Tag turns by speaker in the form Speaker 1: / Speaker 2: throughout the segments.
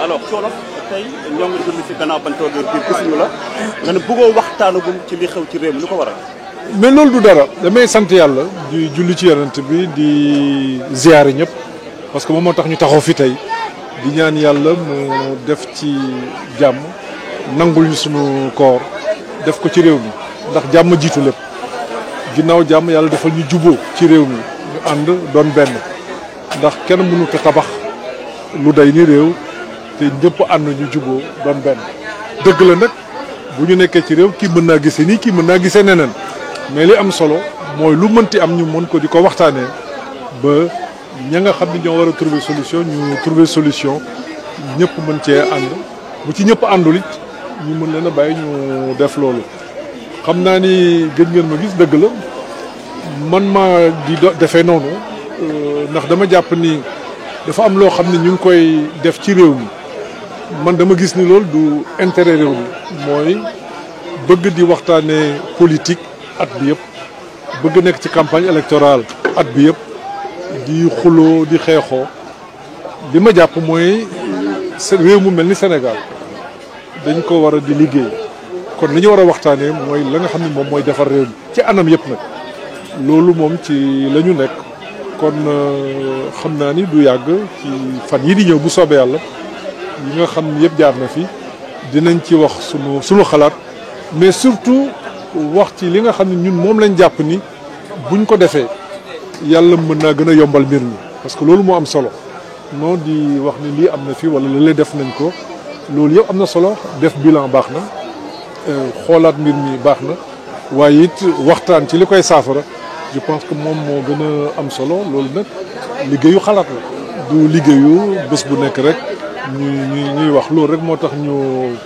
Speaker 1: alors Jolof tey ñoo ngi julli si gannaaw bañ toogee biir gisuñu la nga ne bëggoo waxtaanagum ci li xew ci réew mi lu ko waral.
Speaker 2: mais loolu du dara damay sant yàlla di julli ci yonent bi di ziyaare ñëpp parce que moom moo tax ñu taxaw fi tey di ñaan yàlla mu def ci jàmm nangul ñu sunu koor def ko ci réew mi ndax jàmm jiitu lépp ginnaaw jàmm yàlla defal ñu juboo ci réew mi ñu ànd doon benn ndax kenn mënut a tabax lu day ni réew te ñëpp ànd ñu juboo doon benn dëgg la nag bu ñu nekkee ci réew kii mën naa gisee nii kii mën naa gisee neneen mais li am solo mooy lu mënti am ñu mën ko di ko waxtaanee ba ña nga xam ne ñoo war a trouver solution ñu trouver solution ñëpp mën cee ànd bu ci ñëpp àndul it ñu mën leen a bàyyi ñu def loolu. xam naa ni gëj ngeen ma gis dëgg la man ma di defee noonu ndax dama jàpp ni dafa am loo xam ne ñu ngi koy def ci réew mi man dama gis ni loolu du intérêt réew mi mooy bëgg di waxtaanee politique at bi yëpp bëgg nekk ci campagne électorale at bi yëpp di xuloo di xeexoo li ma jàpp mooy réew mu mel ni Sénégal dañ ko war a di liggéey kon li ñu war a waxtaanee mooy la nga xam ne moom mooy defar réew mi ci anam yëpp nag loolu moom ci la ñu nekk kon xam naa ni du yàgg ci fan yi di ñëw bu soobee yàlla yi nga xam ne yëpp jaar na fi dinañ ci wax sunu xalaat mais surtout wax ci li nga xam ne ñun moom lañ jàpp ni buñ ko defee yàlla mën naa gën a yombal mbir mi parce que loolu moo am solo non di wax ni lii am na fi wala lële def nañ ko loolu yëpp am na solo def bilan baax na xoolaat mbir mi baax na waaye it waxtaan ci li koy saafara je pense que moom moo gën a am solo loolu nag liggéeyu xalaat la du liggéeyu bés bu nekk rek ñuy wax loolu rek moo tax ñu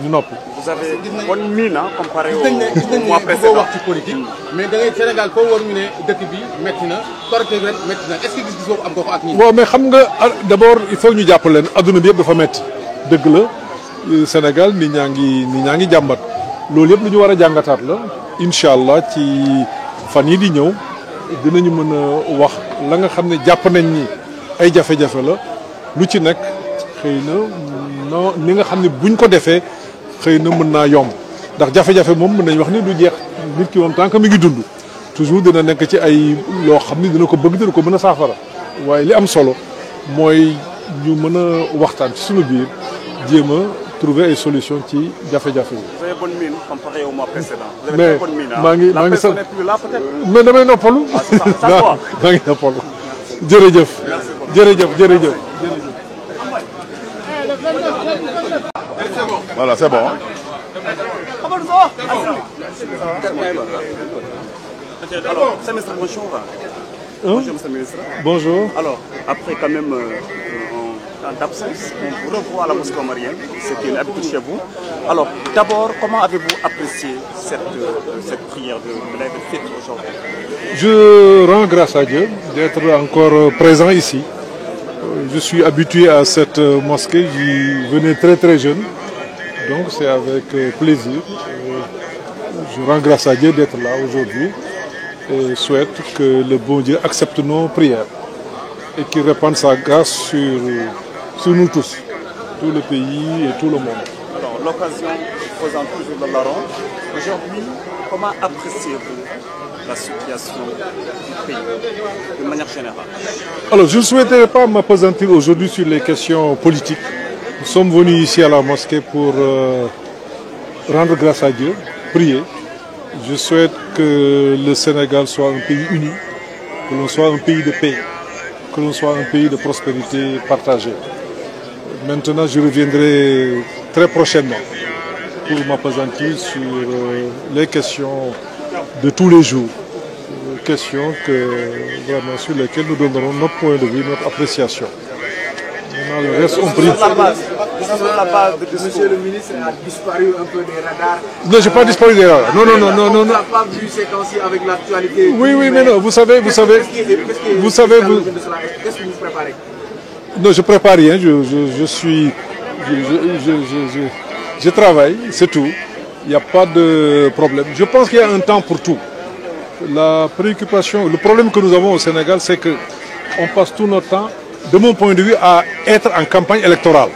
Speaker 2: noppi.
Speaker 1: vous avez bonne mine comparé au
Speaker 3: mois précédent wax ci politique mais da ngay Sénégal foo war ñu ne dëkk bi métti na Korité ren métti na est-ce que gis-gis boobu am nga ko ak ñi.
Speaker 2: waaw mais xam nga d'abord il faut ñu jàpp leen adduna bi yëpp dafa métti dëgg la Sénégal nit ñaa ngi jàmbat loolu yëpp lu ñu war a jàngataat la incha allah ci fan yi di ñëw dinañu mën a wax la nga xam ne jàpp nañ ni ay jafe-jafe la lu ci nekk xëy na non ni nga xam ne buñ ko defee xëy na mën naa yomb ndax jafe-jafe moom mën nañ wax ni du jeex nit ki moom tant que mi ngi dund toujours dina nekk ci ay loo xam ni dina ko bëgg dina ko mën a saafara waaye li am solo mooy ñu mën a waxtaan ci suñu biir jéem a trouver ay solution ci jafe-jafe yi.
Speaker 1: vous avez bonne mine comparé au mois précédent.
Speaker 2: mais maa ngi sant mais damay noppalu. maa ngi noppalu jërëjëf. jërëjëf.
Speaker 4: Voilà, c'est bon.
Speaker 1: Alors, ministre, bonjour. Bonjour, monsieur le ministre.
Speaker 2: Bonjour.
Speaker 1: Alors, après quand même un temps d'absence, on vous revoit à la mosquée omarienne, c'est une habitude chez vous. Alors, d'abord, comment avez-vous apprécié cette prière de l'Aïd el-Fitr aujourd'hui?
Speaker 2: Je rends grâce à Dieu d'être encore présent ici. Je suis habitué à cette mosquée, j'y venais très jeune, donc c'est avec plaisir. Je rends grâce à Dieu d'être là aujourd'hui et souhaite que le bon Dieu accepte nos prières et qu'il répande sa grâce sur nous tous, tout le pays et tout le monde.
Speaker 1: Alors, l'occasion faisant toujours le larron, aujourd'hui, comment appréciez-vous la situation du pays, de manière générale?
Speaker 2: Alors, je ne souhaiterais pas m'appesantir aujourd'hui sur les questions politiques. Nous sommes venus ici à la mosquée pour rendre grâce à Dieu, prier. Je souhaite que le Sénégal soit un pays uni, que l'on soit un pays de paix, que l'on soit un pays de prospérité partagée. Maintenant, je reviendrai très prochainement pour m'appesantir sur les questions de tous les jours, questions vraiment sur lesquelles nous donnerons notre point de vue, notre appréciation. Maintenant, le reste, on prie.
Speaker 3: Monsieur le ministre a disparu un peu des radars.
Speaker 2: Non, je n'ai pas disparu des radars. Non.
Speaker 3: On n'a pas vu ces temps-ci avec l'actualité.
Speaker 2: Oui, mais non, vous savez.
Speaker 3: Qu'est-ce que vous préparez?
Speaker 2: Non, je prépare rien. Je travaille, c'est tout. Il n'y a pas de problème. Je pense qu'il y a un temps pour tout. La préoccupation, le problème que nous avons au Sénégal, c'est qu'on passe tout notre temps de mon point de vue, à être en campagne électorale.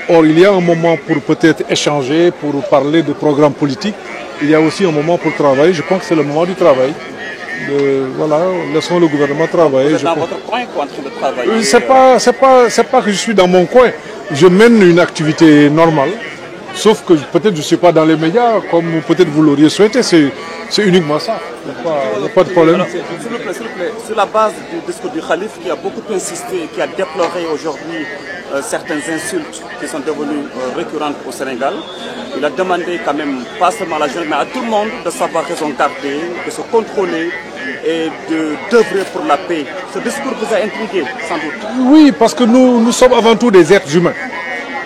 Speaker 2: Or, il y a un moment pour peut-être échanger, pour parler de programmes politiques. Il y a aussi un moment pour travailler. Je pense que c'est le moment du travail. Voilà, laissons le gouvernement travailler.
Speaker 1: Vous êtes dans votre coin quoi, en train de travailler?
Speaker 2: C'est pas que je suis dans mon coin. Je mène une activité normale. Sauf que peut-être je ne suis pas dans les médias, comme peut-être vous l'auriez souhaité. C'est uniquement ça. Il n'y a pas de problème.
Speaker 1: Alors, s'il vous plaît, sur la base du discours du Khalif qui a beaucoup insisté, qui a déploré aujourd'hui certaines insultes qui sont devenues récurrentes au Sénégal, il a demandé quand même, pas seulement à la jeunesse, mais à tout le monde de savoir raison garder, de se contrôler et d'œuvrer pour la paix. Ce discours vous a intrigué, sans doute?
Speaker 2: Oui, parce que nous sommes avant tout des êtres humains.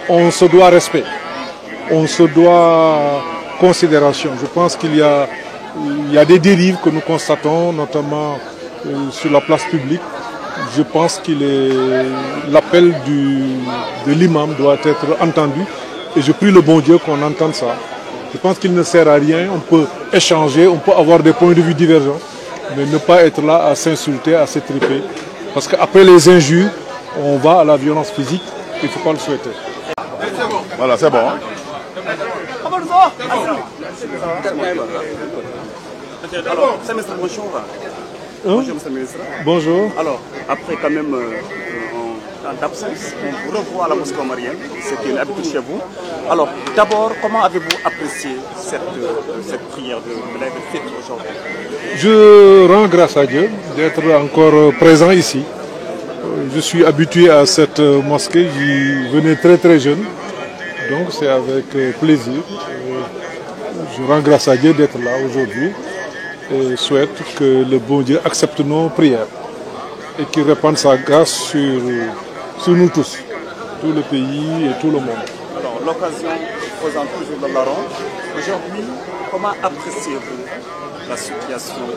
Speaker 2: On se doit respect. On se doit considération. Je pense qu'il y a des dérives que nous constatons, notamment sur la place publique. Je pense que l'appel de l'imam doit être entendu. Et je prie le bon Dieu qu'on entende ça. Je pense qu'il ne sert à rien. On peut échanger, on peut avoir des points de vue divergents, mais ne pas être là à s'insulter, à s'étriper. Parce qu'après les injures, on va à la violence physique. Il ne faut pas le souhaiter.
Speaker 3: Voilà, c'est bon. Hein?
Speaker 1: Alors, c'est M. bonjour. Bonjour, M. ministre.
Speaker 2: Bonjour.
Speaker 1: Alors, après quand même en d'absence, on vous revoit à la mosquée omarienne, c'est une habitude chez vous. Alors, d'abord, comment avez-vous apprécié cette prière de l'Aïd el-Fitr aujourd'hui?
Speaker 2: Je rends grâce à Dieu d'être encore présent ici. Je suis habitué à cette mosquée, j'y venais très très jeune, donc c'est avec plaisir. Je rends grâce à Dieu d'être là aujourd'hui et souhaite que le bon Dieu accepte nos prières et qu'il répande sa grâce sur nous tous, tout le pays et tout le monde.
Speaker 1: Alors, l'occasion faisant toujours le larron, aujourd'hui, comment appréciez-vous la situation du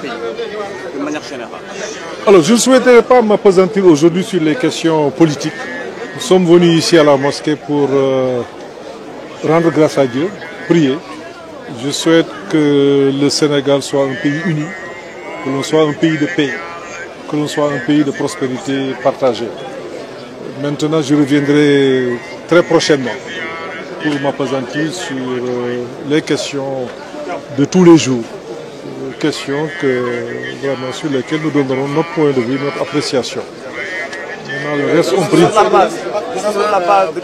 Speaker 1: pays de manière générale?
Speaker 2: Alors, je ne souhaiterais pas m'appesantir aujourd'hui sur les questions politiques. Nous sommes venus ici à la mosquée pour rendre grâce à Dieu, prier. Je souhaite que le Sénégal soit un pays uni, que l'on soit un pays de paix, que l'on soit un pays de prospérité partagée. Maintenant, je reviendrai très prochainement pour m'appesantir sur les questions de tous les jours, questions sur lesquelles nous donnerons notre point de vue, notre appréciation. Maintenant, le reste, on prie.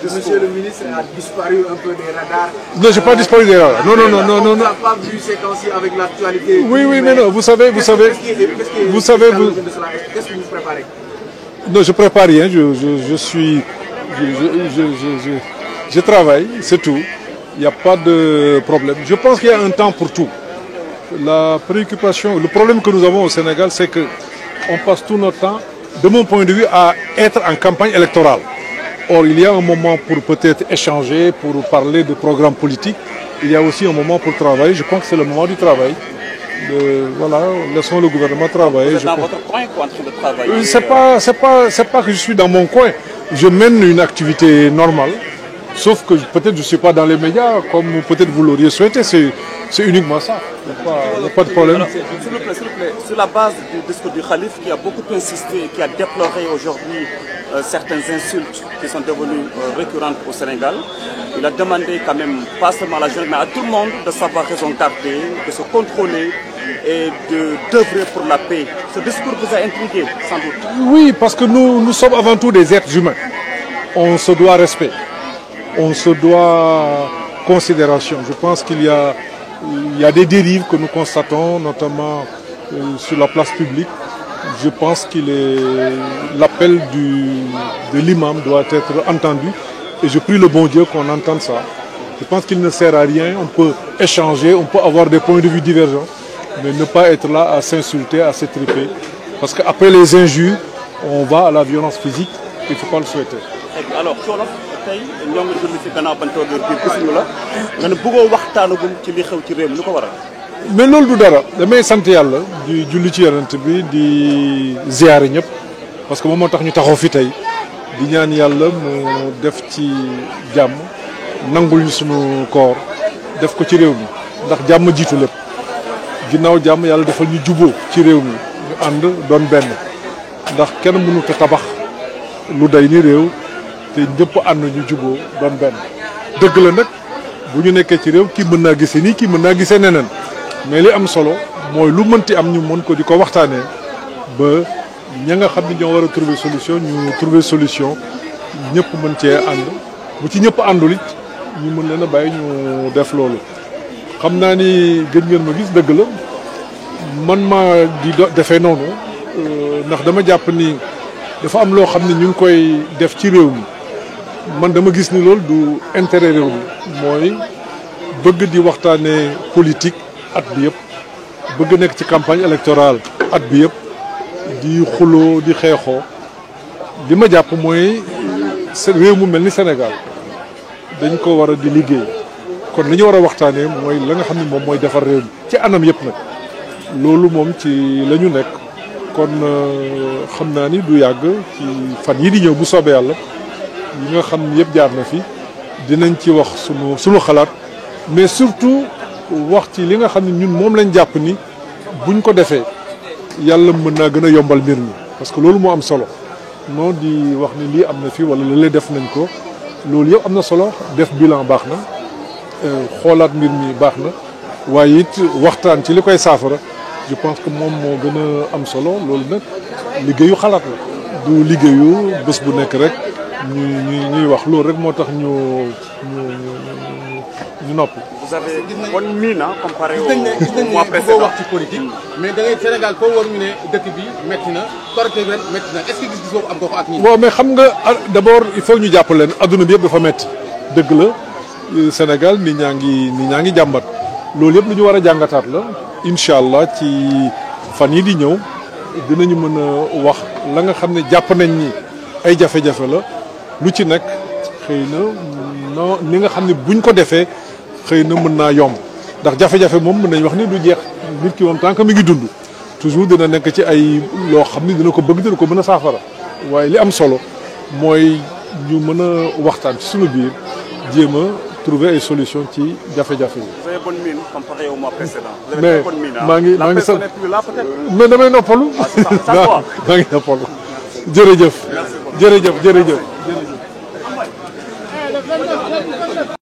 Speaker 4: Monsieur le ministre a disparu un peu des radars.
Speaker 2: Non, je n'ai pas disparu des radars. Non.
Speaker 4: On n'a pas vu ces temps-ci avec l'actualité.
Speaker 2: Oui, mais non, vous savez.
Speaker 4: Qu'est-ce que vous préparez?
Speaker 2: Non, je prépare rien. Je travaille, c'est tout. Il n'y a pas de problème. Je pense qu'il y a un temps pour tout. La préoccupation, le problème que nous avons au Sénégal, c'est qu'on passe tout notre temps, de mon point de vue, à être en campagne électorale. Or, il y a un moment pour peut-être échanger, pour parler de programmes politiques. Il y a aussi un moment pour travailler. Je pense que c'est le moment du travail. Voilà, laissons le gouvernement travailler.
Speaker 1: Vous êtes dans votre coin quoi, en train de travailler?
Speaker 2: C'est pas que je suis dans mon coin. Je mène une activité normale. Sauf que peut-être je ne suis pas dans les médias, comme peut-être vous l'auriez souhaité. C'est uniquement ça. Il n'y a pas de problème.
Speaker 1: Alors, s'il vous plaît, sur la base du discours du Khalif qui a beaucoup insisté, qui a déploré aujourd'hui certaines insultes qui sont devenues récurrentes au Sénégal, il a demandé quand même, pas seulement à la jeunesse, mais à tout le monde de savoir raison garder, de se contrôler et d'œuvrer pour la paix. Ce discours vous a intrigué, sans doute?
Speaker 2: Oui, parce que nous sommes avant tout des êtres humains. On se doit respect. On se doit considération. Je pense qu'il y a des dérives que nous constatons, notamment sur la place publique. Je pense que l'appel de l'imam doit être entendu et je prie le bon Dieu qu'on entende ça. Je pense qu'il ne sert à rien. On peut échanger, on peut avoir des points de vue divergents, mais ne pas être là à s'insulter, à s'étriper. Parce qu'après les injures, on va à la violence physique. Il ne faut pas le souhaiter.
Speaker 1: Alors, tey ñoo ngi julli ci gannaaw ban toogee biir gisuñu la nga ne bëggoo waxtaanagum ci li xew ci réew mi lu ko waral.
Speaker 2: mais loolu du dara damay sant yàlla di julli ci yonent bi di ziyaare ñëpp parce que moom moo tax ñu taxaw fi tey di ñaan yàlla mu def ci jàmm nangul ñu sunu koor def ko ci réew mi ndax jàmm jiitu lépp ginnaaw jàmm yàlla defal ñu juboo ci réew mi ñu ànd doon benn ndax kenn mënut a tabax lu day ni réew te ñëpp ànd ñu juboo doon benn dëgg la nag bu ñu nekkee ci réew kii mën naa gisee nii kii mën naa gisee neneen mais li am solo mooy lu mënti am ñu mën ko di ko waxtaanee ba ña nga xam ne ñoo war a trouver solution ñu trouver solution ñëpp mën cee ànd bu ci ñëpp àndul it ñu mën leen a bàyyi ñu def loolu. xam naa ni gën ngeen ma gis dëgg la man maa di defee noonu ndax dama jàpp ni dafa am loo xam ne ñu ngi koy def ci réew mi man dama gis ni loolu du intérêt réew mi mooy bëgg di waxtaanee politique at bi yëpp bëgg nekk ci campagne électorale at bi yëpp di xuloo di xeexoo li ma jàpp mooy réew mu mel ni Sénégal dañ ko war a di liggéey kon li ñu war a waxtaanee mooy la nga xam ne moom mooy defar réew mi ci anam yëpp nag loolu moom ci la ñu nekk kon xam naa ni du yàgg ci fan yi di ñëw bu soobee yàlla yi nga xam ne yëpp jaar na fi dinañ ci wax sunu xalaat mais surtout wax ci li nga xam ne ñun moom lañ jàpp ni buñ ko defee yàlla mën naa gën a yombal mbir mi parce que loolu moo am solo non di wax ni lii am na fi wala lële def nañ ko loolu yëpp am na solo def bilan baax na xoolaat mbir mi baax na waaye it waxtaan ci li koy saafara je pense que moom moo gën a am solo loolu nag liggéeyu xalaat la du liggéeyu bés bu nekk rek ñuy wax loolu rek moo tax ñu noppi.
Speaker 1: Vous avez bonne mine comparé au mois
Speaker 3: gis
Speaker 1: précédent.
Speaker 3: wax ci politique mais da ngay Sénégal foo war ñu ne dëkk bi métti na Korité ren métti na est-ce que gis-gis boobu am nga ko ak ñi.
Speaker 2: bon mais xam nga d'abord il faut ñu jàpp leen adduna bi yëpp dafa métti dëgg la Sénégal nit ñaa ngi jàmbat loolu yëpp lu ñu war a jàngataat la incha allah ci fan yi di ñëw dinañu mën a wax la nga xam ne jàpp nañ ni ay jafe-jafe la lu ci nekk xëy na non ni nga xam ne buñ ko defee xëy na mën naa yomb ndax jafe-jafe moom mën nañ wax ni du jeex nit ki moom tant que mi ngi dund toujours dina nekk ci ay loo xam ni dina ko bëgg dina ko mën a saafara waaye li am solo mooy ñu mën a waxtaan ci suñu biir jéem a trouver ay solution ci jafe-jafe yi.
Speaker 1: Vous avez bonne mine comparé au mois précédent. Vous avez
Speaker 2: mais
Speaker 1: très bonne mine.
Speaker 2: maa ngi
Speaker 1: La personne n'est plus là peut-être.
Speaker 2: mais damay noppalu.
Speaker 1: Ça se voit.
Speaker 2: maa ngi noppalu jërëjëf. jërëjëf.